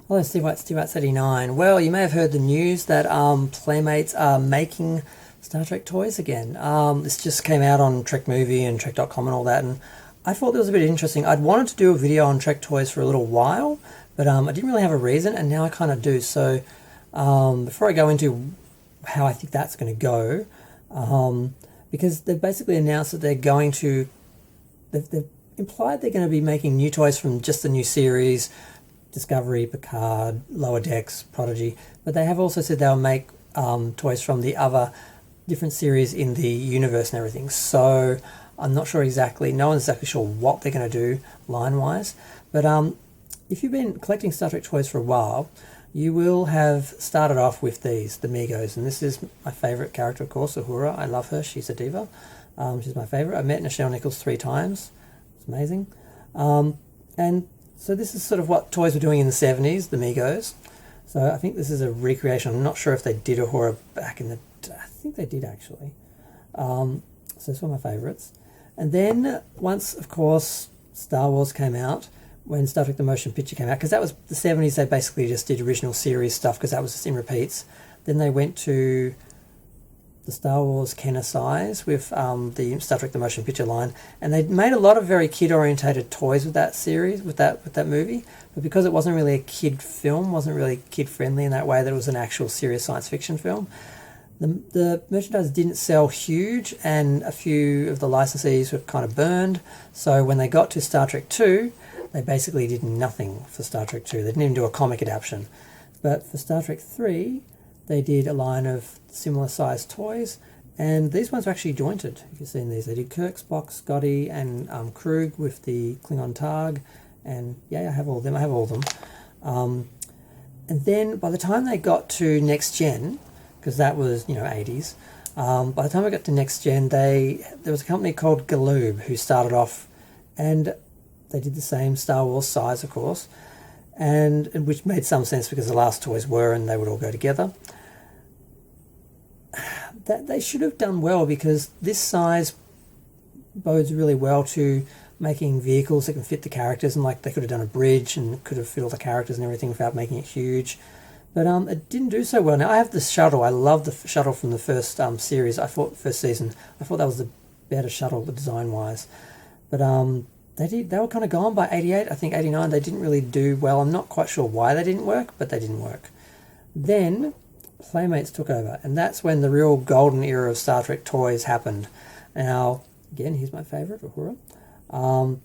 Hello, Steve White, Steve White's 89. Well, you may have heard the news that Playmates are making Star Trek toys again. This just came out on Trek Movie and Trek.com and all that, and I thought it was a bit interesting. I'd wanted to do a video on Trek toys for a little while, but I didn't really have a reason, and now I kind of do. So before I go into how I think that's going to go, because they've basically announced that they're going to, they've implied they're going to be making new toys from just the new series, Discovery, Picard, Lower Decks, Prodigy, but they have also said they'll make toys from the other different series in the universe and everything. So I'm not sure exactly, no one's exactly sure what they're going to do line-wise, but if you've been collecting Star Trek toys for a while, you will have started off with these, the Migos, and this is my favourite character, of course, Uhura. I love her, she's a diva. She's my favourite. I met Nichelle Nichols 3 times. It's amazing. And so this is sort of what toys were doing in the 70s, the Migos. So I think this is a recreation. I'm not sure if they did Uhura back in the... I think they did, actually. So it's one of my favourites. And then once, of course, Star Wars came out, when Star Trek the Motion Picture came out, because that was the 70s, they basically just did original series stuff because that was just in repeats. Then they went to the Star Wars Kenner size with the Star Trek the Motion Picture line, and they made a lot of very kid-orientated toys with that series, with that movie, but because it wasn't really a kid film, wasn't really kid-friendly in that way that it was an actual serious science fiction film, the merchandise didn't sell huge, and a few of the licensees were kind of burned, so when they got to Star Trek 2, they basically did nothing for Star Trek 2. They didn't even do a comic adaptation. But for Star Trek 3, they did a line of similar sized toys, and these ones are actually jointed. If you've seen these, they did Kirk, Spock, Scotty, and Krug with the Klingon Targ, and yeah, I have all of them. And then by the time they got to Next Gen, because that was 80s, by the time I got to Next Gen, there was a company called Galoob who started off, and they did the same Star Wars size, of course, and which made some sense because the last toys were, and they would all go together. That they should have done well, because this size bodes really well to making vehicles that can fit the characters, and like they could have done a bridge and could have fit all the characters and everything without making it huge. But it didn't do so well. Now I have the shuttle. I love the shuttle from the first series. First season. I thought that was the better shuttle design wise. But they were kind of gone by 88. I think 89 they didn't really do well. I'm not quite sure why they didn't work, but they didn't work. Then Playmates took over, and that's when the real golden era of Star Trek toys happened. Now, again, here's my favourite, Uhura.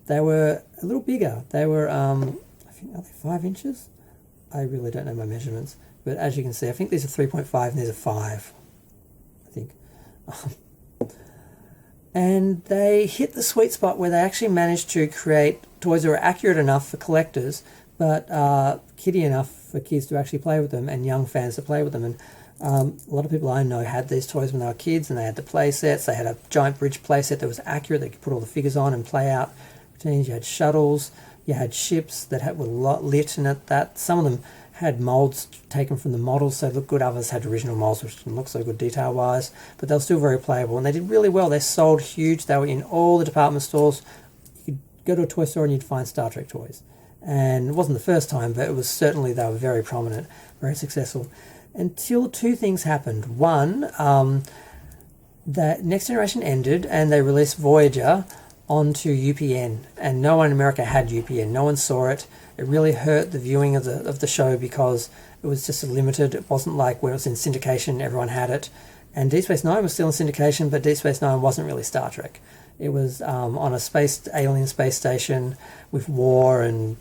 They were a little bigger. They were, I think, are they 5 inches? I really don't know my measurements, but as you can see, I think these are 3.5 and these are 5, I think. And they hit the sweet spot where they actually managed to create toys that were accurate enough for collectors, but kiddie enough for kids to actually play with them and young fans to play with them. And a lot of people I know had these toys when they were kids, and they had the play sets. They had a giant bridge play set that was accurate. They could put all the figures on and play out routines. You had shuttles. You had ships that were lit, and that some of them had molds taken from the models, so they looked good. Others had original molds, which didn't look so good detail-wise, but they were still very playable, and they did really well. They sold huge. They were in all the department stores. You could go to a toy store and you'd find Star Trek toys. And it wasn't the first time, but it was certainly, they were very prominent, very successful. Until 2 things happened. One, that Next Generation ended, and they released Voyager onto UPN, and no one in America had UPN. No one saw it. It really hurt the viewing of the show because it was just limited. It wasn't like when it was in syndication, everyone had it. And Deep Space Nine was still in syndication, but Deep Space Nine wasn't really Star Trek. It was on a alien space station with war and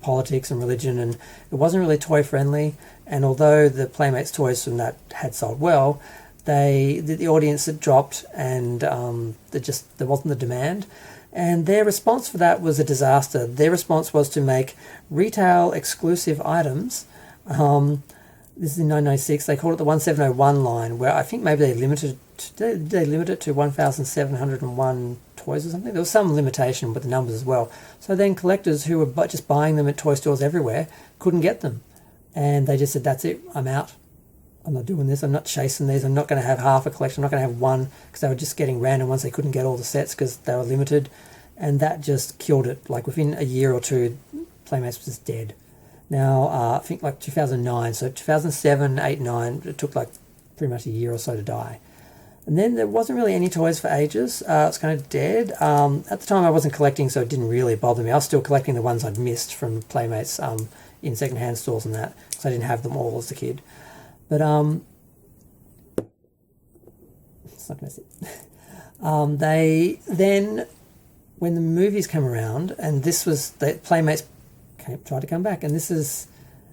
politics and religion, and it wasn't really toy friendly. And although the Playmates toys from that had sold well, the audience had dropped, and there wasn't the demand. And their response for that was a disaster. Their response was to make retail exclusive items. This is in 1996. They called it the 1701 line, where I think maybe they limit it to 1,701 toys or something. There was some limitation with the numbers as well. So then collectors who were just buying them at toy stores everywhere couldn't get them. And they just said, that's it, I'm out. I'm not doing this. I'm not chasing these. I'm not going to have half a collection. I'm not going to have one, because they were just getting random ones. They couldn't get all the sets because they were limited. And that just killed it. Like within a year or two, Playmates was just dead. Now, I think like 2009, so 2007, 8, 9, it took like pretty much a year or so to die. And then there wasn't really any toys for ages. It's kind of dead. At the time I wasn't collecting, so it didn't really bother me. I was still collecting the ones I'd missed from Playmates in secondhand stores and that, because I didn't have them all as a kid. But it's not going to sit. They then, when the movies came around, and this was, the Playmates tried to come back, and this is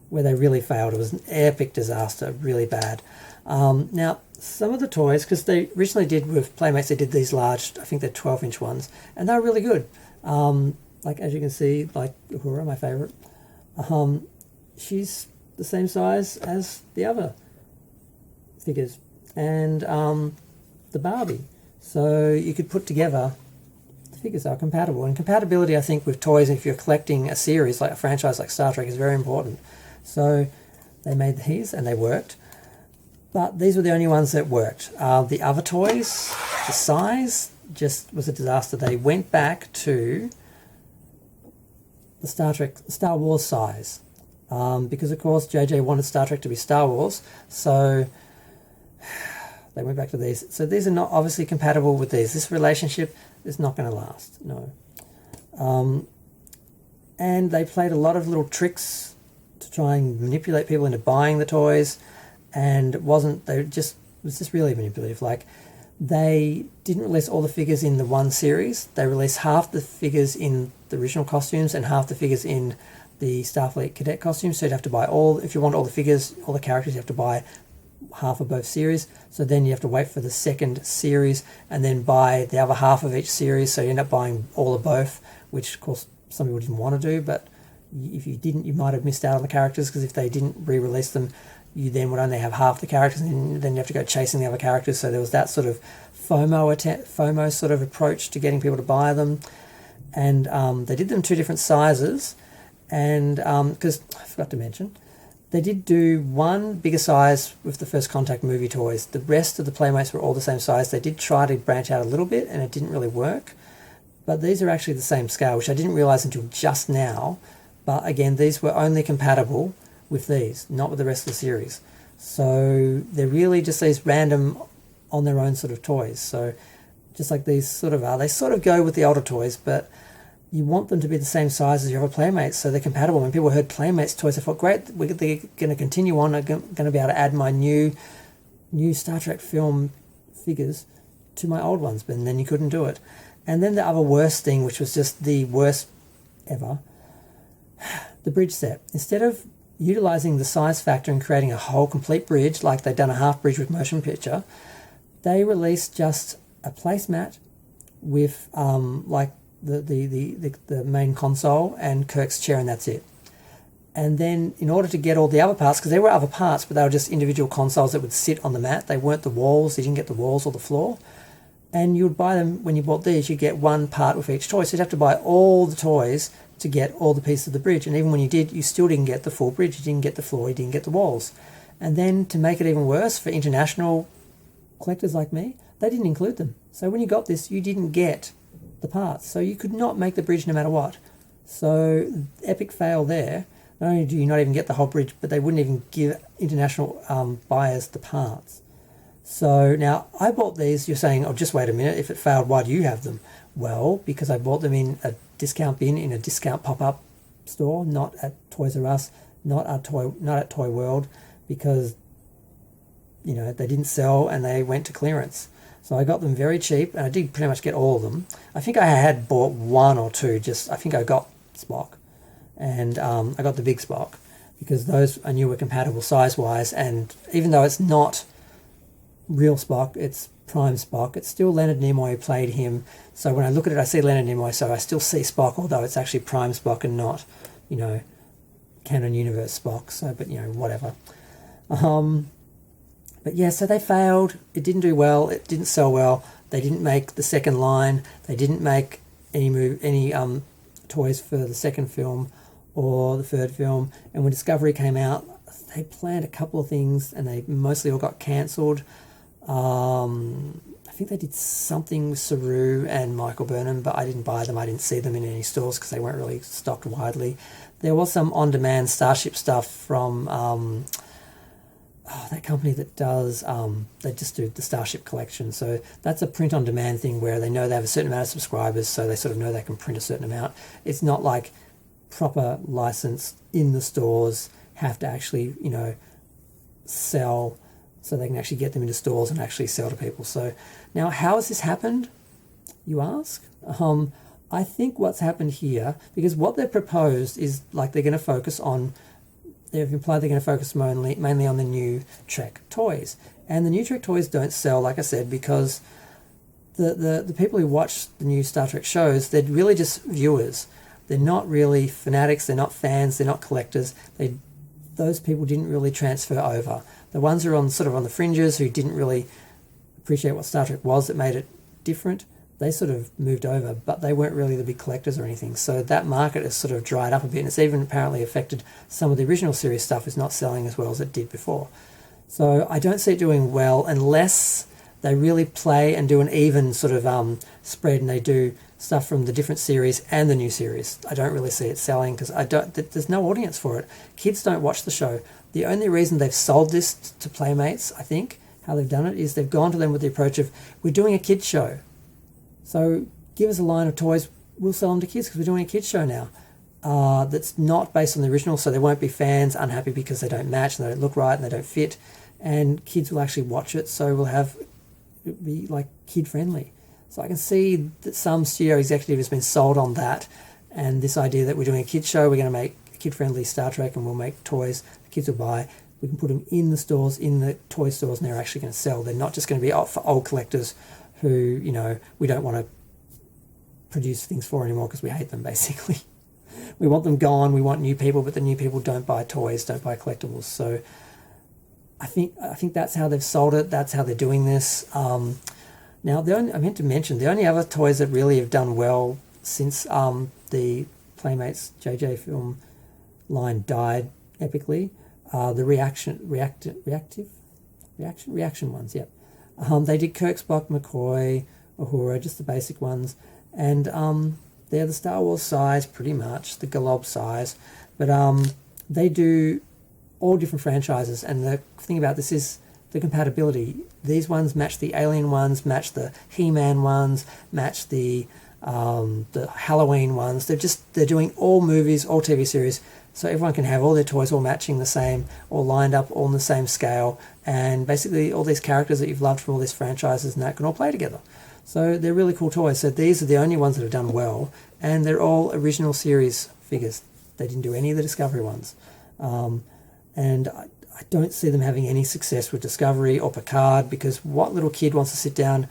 where they really failed. It was an epic disaster, really bad. Now, some of the toys, because they originally did with Playmates, they did these large, I think they're 12-inch ones, and they're really good. Like, as you can see, like Uhura, my favourite, she's the same size as the other figures, and the Barbie. So you could put together, the figures are compatible. And compatibility, I think, with toys, if you're collecting a series, like a franchise like Star Trek, is very important. So they made these, and they worked. But these were the only ones that worked. The other toys, the size just was a disaster. They went back to the Star Wars size. Because, of course, JJ wanted Star Trek to be Star Wars. So they went back to these. So these are not obviously compatible with these. This relationship is not going to last. No. And they played a lot of little tricks to try and manipulate people into buying the toys. And it was just really manipulative. Like, they didn't release all the figures in the one series. They released half the figures in the original costumes and half the figures in the Starfleet cadet costumes. So you'd have to buy if you want all the figures, all the characters, you have to buy half of both series. So then you have to wait for the second series and then buy the other half of each series. So you end up buying all of both, which of course some people didn't want to do, but if you didn't, you might have missed out on the characters, because if they didn't re-release them, you then would only have half the characters, and then you have to go chasing the other characters. So there was that sort of FOMO sort of approach to getting people to buy them. And they did them two different sizes, and because I forgot to mention, they did do one bigger size with the First Contact movie toys. The rest of the Playmates were all the same size. They did try to branch out a little bit, and it didn't really work. But these are actually the same scale, which I didn't realise until just now. But again, these were only compatible with these, not with the rest of the series. So they're really just these random on their own sort of toys. So just like these sort of are, they sort of go with the older toys, but you want them to be the same size as your other Playmates, so they're compatible. When people heard Playmates toys, they thought, great, they're going to continue on, I'm going to be able to add my new Star Trek film figures to my old ones, but then you couldn't do it. And then the other worst thing, which was just the worst ever, the bridge set. Instead of utilising the size factor and creating a whole complete bridge, like they'd done a half bridge with motion picture, they released just a placemat with like the main console and Kirk's chair, and that's it. And then in order to get all the other parts, because there were other parts, but they were just individual consoles that would sit on the mat. They weren't the walls. You didn't get the walls or the floor. And you would buy them, when you bought these, you get one part with each toy. So you'd have to buy all the toys to get all the pieces of the bridge. And even when you did, you still didn't get the full bridge. You didn't get the floor, you didn't get the walls. And then to make it even worse, for international collectors like me, they didn't include them. So when you got this, you didn't get the parts. So you could not make the bridge no matter what. So epic fail there. Not only do you not even get the whole bridge, but they wouldn't even give international buyers the parts. So now I bought these. You're saying, oh, just wait a minute. If it failed, why do you have them? Well, because I bought them in a discount bin in a discount pop-up store, not at Toys R Us, not at Toy World, because they didn't sell and they went to clearance. So I got them very cheap, and I did pretty much get all of them. I think I had bought one or two. I think I got Spock, and I got the big Spock, because those I knew were compatible size-wise. And even though it's not real Spock, it's Prime Spock, it's still Leonard Nimoy who played him. So when I look at it, I see Leonard Nimoy, so I still see Spock, although it's actually Prime Spock and not, Canon Universe Spock. So, but whatever. But yeah, so they failed. It didn't do well. It didn't sell well. They didn't make the second line. They didn't make any toys for the second film or the third film. And when Discovery came out, they planned a couple of things, and they mostly all got cancelled. I think they did something with Saru and Michael Burnham, but I didn't buy them. I didn't see them in any stores because they weren't really stocked widely. there was some on-demand Starship stuff from that company that does, they just do the Starship collection. So that's a print-on-demand thing where they know they have a certain amount of subscribers, so they sort of know they can print a certain amount. It's not like proper license in the stores, have to actually, sell, so they can actually get them into stores and actually sell to people. So now, how has this happened, you ask? I think what's happened here, because what they've proposed is like they've implied they're going to focus mainly on the new Trek toys. And the new Trek toys don't sell, like I said, because the people who watch the new Star Trek shows, they're really just viewers. They're not really fanatics, they're not fans, they're not collectors. Those people didn't really transfer over. The ones who are on the fringes, who didn't really appreciate what Star Trek was, that made it different, they sort of moved over, but they weren't really the big collectors or anything. So that market has sort of dried up a bit, and it's even apparently affected some of the original series stuff is not selling as well as it did before. So I don't see it doing well unless they really play and do an even sort of spread, and they do stuff from the different series and the new series. I don't really see it selling because there's no audience for it. Kids don't watch the show. The only reason they've sold this to Playmates, I think, how they've done it, is they've gone to them with the approach of, we're doing a kids show. So give us a line of toys, we'll sell them to kids because we're doing a kids show now. That's not based on the original, so there won't be fans unhappy because they don't match and they don't look right and they don't fit. And kids will actually watch it, so it'll be like kid friendly. So I can see that some studio executive has been sold on that, and this idea that we're doing a kids show, we're going to make a kid friendly Star Trek, and we'll make toys the kids will buy. We can put them in the stores, in the toy stores, and they're actually going to sell. They're not just going to be for old collectors who, we don't want to produce things for anymore because we hate them, basically. We want them gone, we want new people, but the new people don't buy toys, don't buy collectibles. So I think that's how they've sold it, that's how they're doing this. Now, I meant to mention, the only other toys that really have done well since the Playmates JJ film line died epically, the reaction ones, yep. They did Kirk, Spock, McCoy, Uhura, just the basic ones, and they're the Star Wars size, pretty much, the Galob size, but they do all different franchises, and the thing about this is the compatibility. These ones match the Alien ones, match the He-Man ones, match the Halloween ones. They're doing all movies, all TV series, so everyone can have all their toys all matching the same, all lined up, all on the same scale, and basically all these characters that you've loved from all these franchises and that can all play together. So they're really cool toys. So these are the only ones that have done well, and they're all original series figures. They didn't do any of the Discovery ones. And I don't see them having any success with Discovery or Picard, because what little kid wants to sit down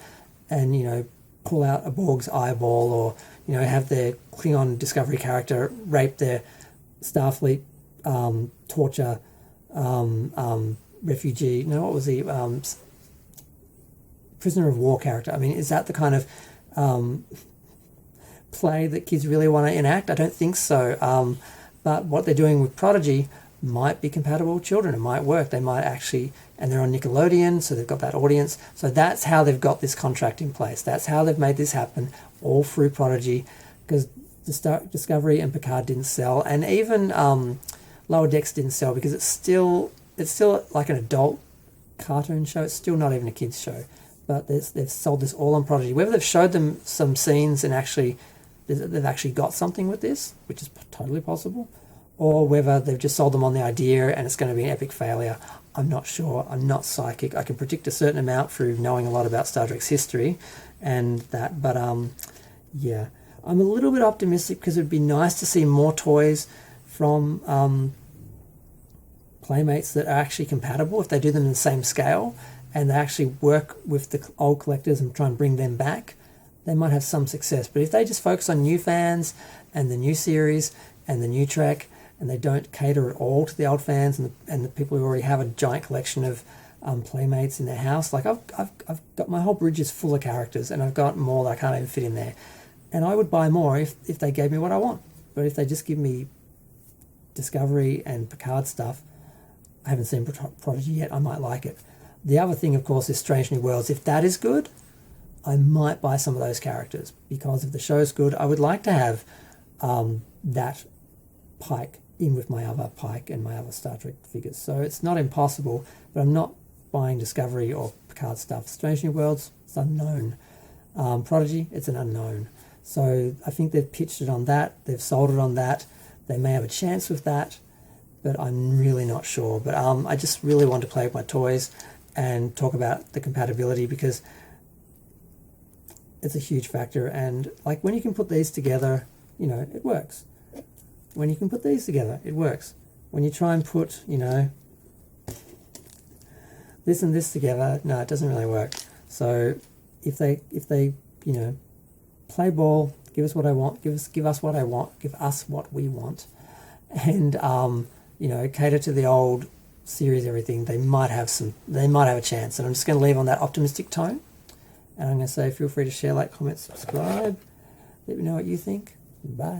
and, pull out a Borg's eyeball, or, have their Klingon Discovery character rape their Starfleet torture refugee, what was he, prisoner of war character. I mean, is that the kind of play that kids really want to enact? I don't think so. But what they're doing with Prodigy might be compatible with children. It might work. They might actually, and they're on Nickelodeon, so they've got that audience. So that's how they've got this contract in place. That's how they've made this happen, all through Prodigy, because Discovery and Picard didn't sell, and even Lower Decks didn't sell, because it's still like an adult cartoon show. It's still not even a kids show, but they've sold this all on Prodigy. Whether they've showed them some scenes and they've actually got something with this, which is totally possible, or whether they've just sold them on the idea and it's going to be an epic failure, I'm not sure. I'm not psychic. I can predict a certain amount through knowing a lot about Star Trek's history and that, but yeah. I'm a little bit optimistic because it would be nice to see more toys from Playmates that are actually compatible if they do them in the same scale and they actually work with the old collectors and try and bring them back. They might have some success. But if they just focus on new fans and the new series and the new Trek, and they don't cater at all to the old fans and the people who already have a giant collection of Playmates in their house, like I've got my whole bridge is full of characters, and I've got more that I can't even fit in there. And I would buy more if they gave me what I want. But if they just give me Discovery and Picard stuff, I haven't seen Prodigy yet, I might like it. The other thing, of course, is Strange New Worlds. If that is good, I might buy some of those characters, because if the show's good, I would like to have that Pike in with my other Pike and my other Star Trek figures. So it's not impossible, but I'm not buying Discovery or Picard stuff. Strange New Worlds, it's unknown. Prodigy, it's an unknown. So I think they've pitched it on that. They've sold it on that. They may have a chance with that, but I'm really not sure. But I just really want to play with my toys and talk about the compatibility, because it's a huge factor. And like when you can put these together, you know, it works. When you can put these together, it works. When you try and put, you know, this and this together, no, it doesn't really work. So if they, you know, play ball, give us what I want, give us what I want, give us what we want, and you know, cater to the old series, everything, they might have a chance. And I'm just going to leave on that optimistic tone. And I'm going to say, feel free to share, like, comment, subscribe. Let me know what you think. Bye.